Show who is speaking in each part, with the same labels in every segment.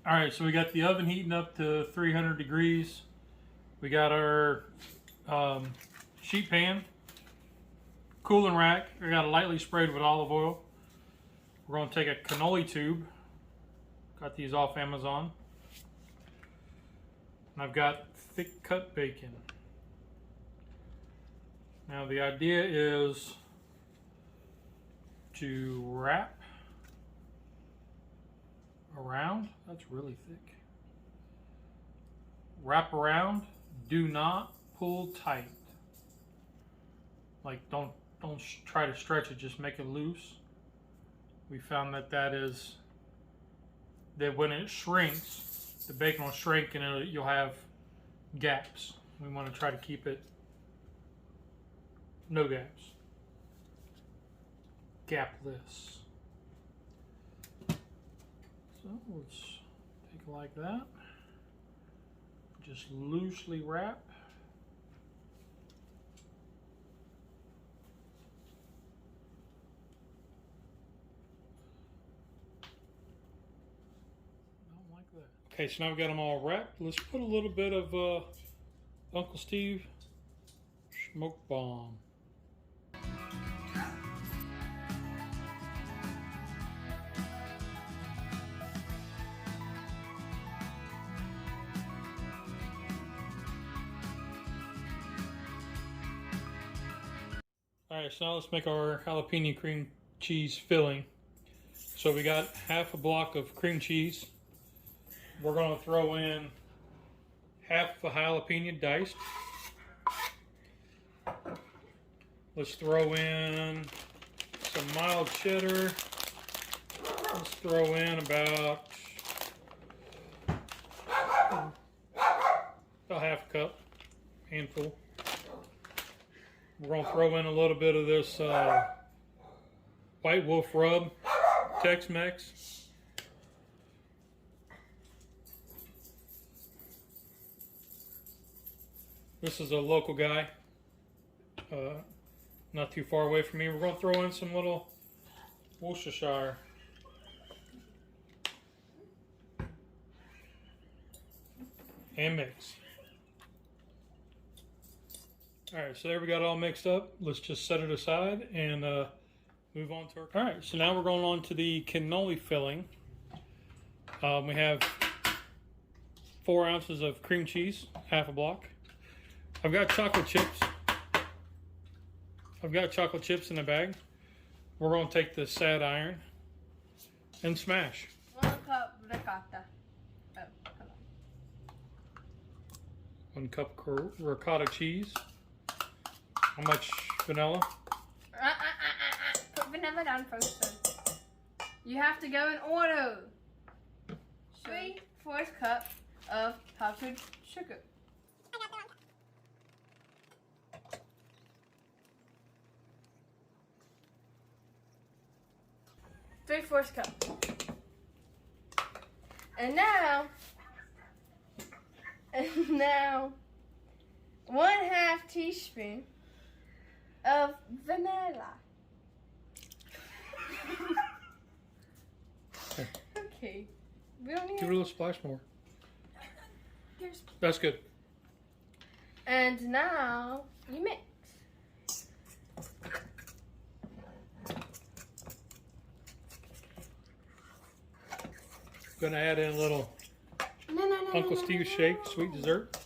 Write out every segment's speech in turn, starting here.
Speaker 1: All right, so we got the oven heating up to 300 degrees. We got our sheet pan, cooling rack. We got it lightly sprayed with olive oil. We're going to take a cannoli tube. Got these off Amazon. And I've got thick cut bacon. Now the idea is to wrap around. That's really thick. Wrap around. Do not pull tight. Like don't try to stretch it. Just make it loose. We found that when it shrinks, the bacon will shrink and you'll have gaps. We want to try to keep it no gaps. Gapless. So let's take it like that. Just loosely wrap. Don't like that. Okay, so now we've got them all wrapped. Let's put a little bit of Uncle Steve smoke bomb. Alright, so now let's make our jalapeno cream cheese filling. So we got half a block of cream cheese. We're going to throw in half a jalapeno diced. Let's throw in some mild cheddar. Let's throw in about half a cup, handful. We're going to throw in a little bit of this White Wolf rub, Tex-Mex. This is a local guy, not too far away from me. We're going to throw in some little Worcestershire. And mix. Alright, so there we got it all mixed up. Let's just set it aside and move on to our... Alright, so now we're going on to the cannoli filling. We have 4 ounces of cream cheese, half a block. I've got chocolate chips. I've got chocolate chips in the bag. We're going to take the sad iron and smash.
Speaker 2: 1 cup ricotta. Oh, come on.
Speaker 1: 1 cup ricotta cheese. How much vanilla?
Speaker 2: Put vanilla down first. Son. You have to go in order. 3/4 cup of powdered sugar. 3/4 cup. And now, 1/2 teaspoon of vanilla. Okay. We don't need
Speaker 1: Give it a little splash more.
Speaker 2: Here's...
Speaker 1: That's good.
Speaker 2: And now you mix.
Speaker 1: Gonna add in a little Uncle Steve's shake, sweet dessert.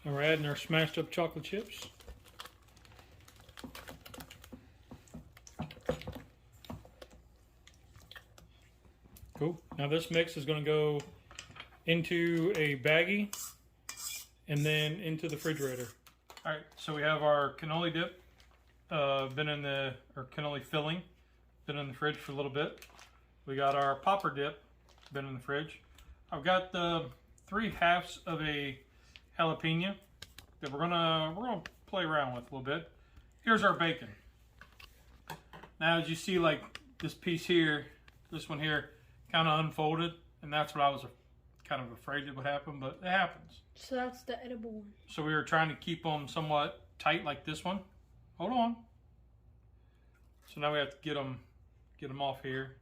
Speaker 1: And we're adding our smashed up chocolate chips. Cool. Now this mix is going to go into a baggie and then into the refrigerator. All right, so we have our cannoli dip, or cannoli filling, been in the fridge for a little bit. We got our popper dip, been in the fridge. I've got 3/2 of a jalapeno that we're gonna play around with a little bit. Here's our bacon. Now, as you see, like this piece here, this one here, kind of unfolded, and that's what I was kind of afraid it would happen, but it happens.
Speaker 2: So that's the edible one.
Speaker 1: So we were trying to keep them somewhat tight like this one. Hold on. So now we have to get them off here.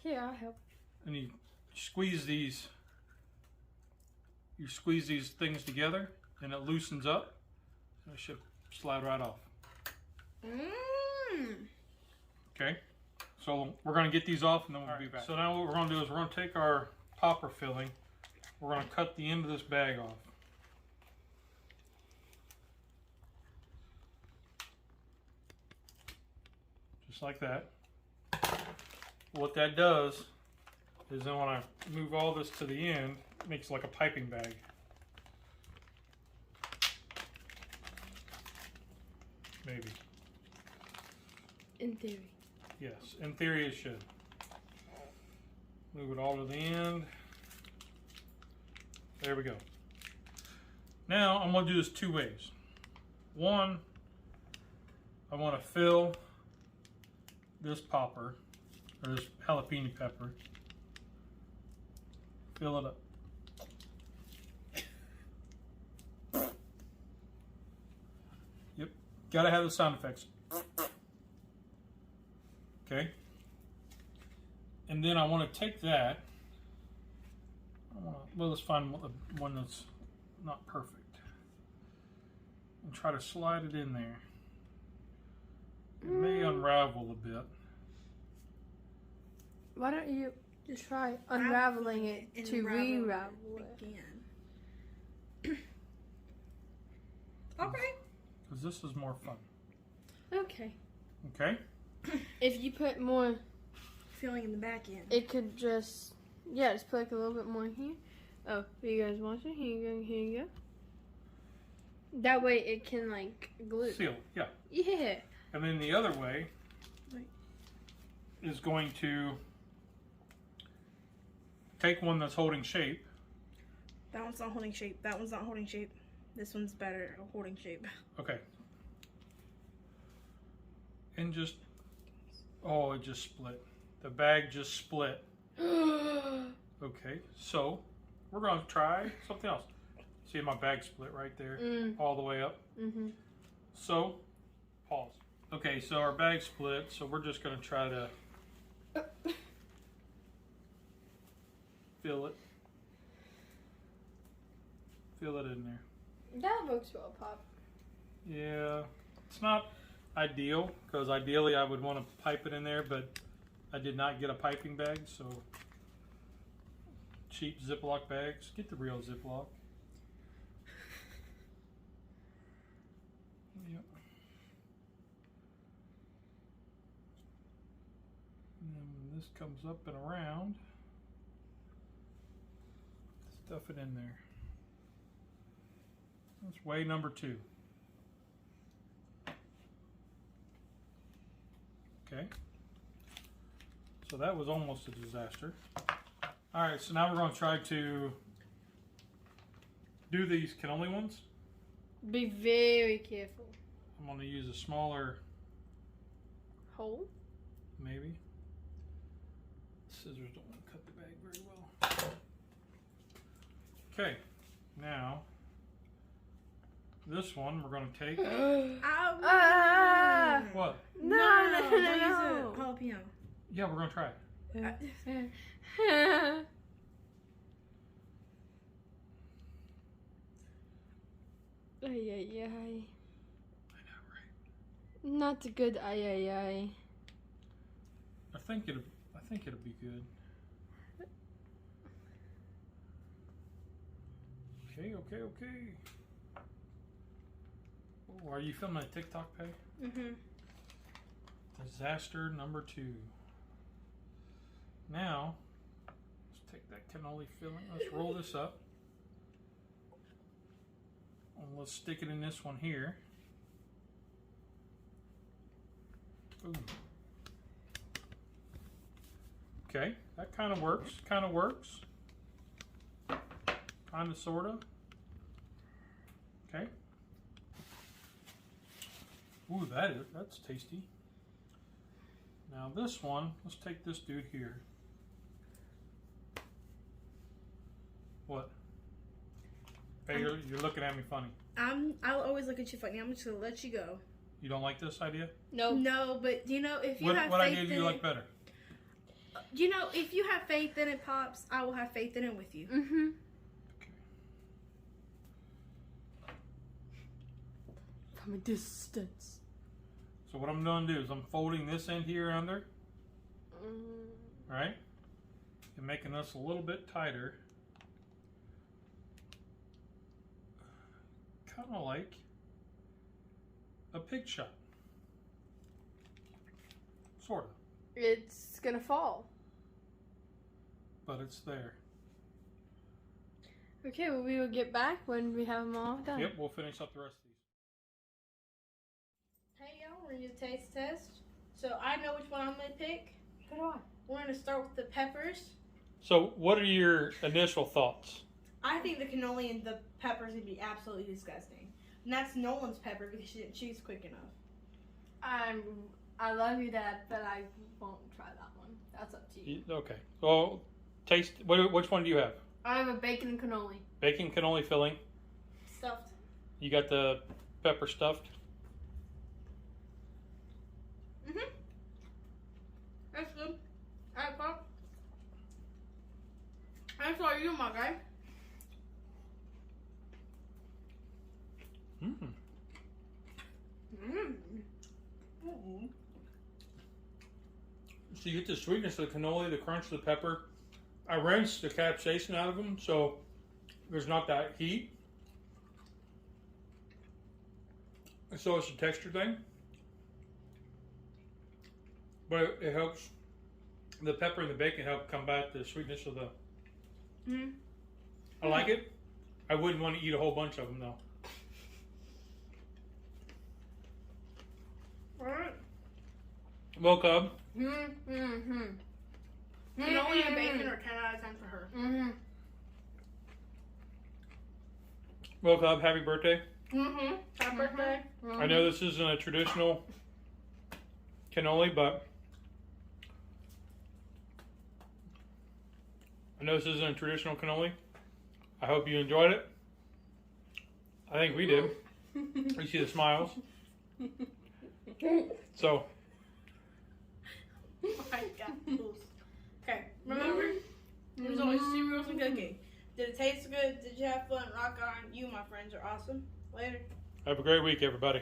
Speaker 2: Here, I'll help.
Speaker 1: And you squeeze these things together and it loosens up and it should slide right off. Okay, so we're going to get these off and then we'll be back. So now what we're going to do is we're going to take our popper filling, we're going to cut the end of this bag off. Just like that. What that does is then when I move all this to the end, it makes like a piping bag. Maybe.
Speaker 2: In theory.
Speaker 1: Yes, in theory it should. Move it all to the end. There we go. Now I'm going to do this two ways. One, I want to fill this popper, or this jalapeno pepper. Fill it up. Yep, gotta have the sound effects. Okay. And then I want to take that. Well, let's find one that's not perfect. And try to slide it in there. It may unravel a bit.
Speaker 2: Why don't you just try unraveling it to re-ravel it?
Speaker 3: Okay.
Speaker 1: Because this is more fun.
Speaker 2: Okay.
Speaker 1: Okay?
Speaker 2: If you put more
Speaker 3: Filling in the back end.
Speaker 2: it could just put like a little bit more here. Oh, are you guys watching? Here you go. That way it can like glue.
Speaker 1: Seal, yeah.
Speaker 2: Yeah.
Speaker 1: And then the other way is going to take one that's holding shape.
Speaker 3: That one's not holding shape. That one's not holding shape. This one's better at holding shape.
Speaker 1: Okay. And just, oh, it just split. The bag just split. Okay, so we're going to try something else. See my bag split right there, all the way up.
Speaker 2: Mm-hmm.
Speaker 1: So, pause. Okay, so our bag split, so we're just going to try to fill it. Fill it in there.
Speaker 2: That looks well, Pop.
Speaker 1: Yeah, it's not ideal, because ideally I would want to pipe it in there, but I did not get a piping bag, so cheap Ziploc bags. Get the real Ziploc. Yep. And then when this comes up and around, stuff it in there. That's way number 2. Okay. So that was almost a disaster. Alright, so now we're going to try to do these cannoli ones.
Speaker 2: Be very careful.
Speaker 1: I'm going to use a smaller
Speaker 2: Hole?
Speaker 1: maybe. Scissors don't want to cut the bag very well. Okay, now this one we're going to take. What?
Speaker 2: No.
Speaker 3: Jalapeno.
Speaker 1: Yeah, we're going to try it.
Speaker 2: Ay, ay, ay.
Speaker 1: I know, right?
Speaker 2: Not a good ay, ay, ay.
Speaker 1: I think it'll be good. Okay. Oh, are you filming a TikTok page?
Speaker 2: Mm-hmm.
Speaker 1: Disaster number 2. Now, let's take that cannoli filling. Let's roll this up. And let's stick it in this one here. Boom. Okay, that kind of works. Kind of, sort of. Okay. Ooh, that's tasty. Now this one, let's take this dude here. What? Hey, you're looking at me funny.
Speaker 3: I'll always look at you funny. I'm just gonna let you go.
Speaker 1: You don't like this idea?
Speaker 2: Nope.
Speaker 3: No, but if you have
Speaker 1: What
Speaker 3: faith
Speaker 1: idea
Speaker 3: in
Speaker 1: do you
Speaker 3: it,
Speaker 1: like better?
Speaker 3: If you have faith in it, Pops, I will have faith in it with you.
Speaker 2: Mm-hmm. From a distance.
Speaker 1: So what I'm going to do is I'm folding this end here under, right? And making this a little bit tighter. Kind of like a pig shot. Sort of.
Speaker 2: It's gonna fall.
Speaker 1: But it's there.
Speaker 2: Okay, well, we will get back when we have them all done.
Speaker 1: Yep, we'll finish up the rest of these.
Speaker 3: Hey, y'all, we're gonna do a taste test. So I know which one I'm gonna pick.
Speaker 2: So do I.
Speaker 3: We're gonna start with the peppers.
Speaker 1: So what are your initial thoughts?
Speaker 3: I think the cannoli and the peppers would be absolutely disgusting. And that's Nolan's pepper because she didn't choose quick enough.
Speaker 2: I love you, Dad, but I won't try that one. That's up to you.
Speaker 1: Okay. Well, taste. Which one do you have?
Speaker 2: I have a bacon and cannoli.
Speaker 1: Bacon cannoli filling.
Speaker 3: Stuffed.
Speaker 1: You got the pepper stuffed.
Speaker 3: Mhm. That's good. Alright, Pop. That's all you, my guy.
Speaker 1: Mm. So you get the sweetness of the cannoli, the crunch of the pepper. I rinsed the capsaicin out of them, so there's not that heat. So it's a texture thing. But it helps, the pepper and the bacon help combat the sweetness of the...
Speaker 3: Mm.
Speaker 1: I like it. I wouldn't want to eat a whole bunch of them though.
Speaker 3: Alright.
Speaker 1: Well, Cub.
Speaker 3: Cannoli and bacon are 10 out of 10 for her.
Speaker 1: Well, Cub, happy birthday.
Speaker 3: Happy birthday.
Speaker 1: I know this isn't a traditional cannoli, but I hope you enjoyed it. I think we did. We see the smiles. So,
Speaker 3: Oh my God. Okay, remember? There's always 2 rules in cooking. Did it taste good? Did you have fun? Rock on. You, my friends, are awesome. Later.
Speaker 1: have a great week, everybody.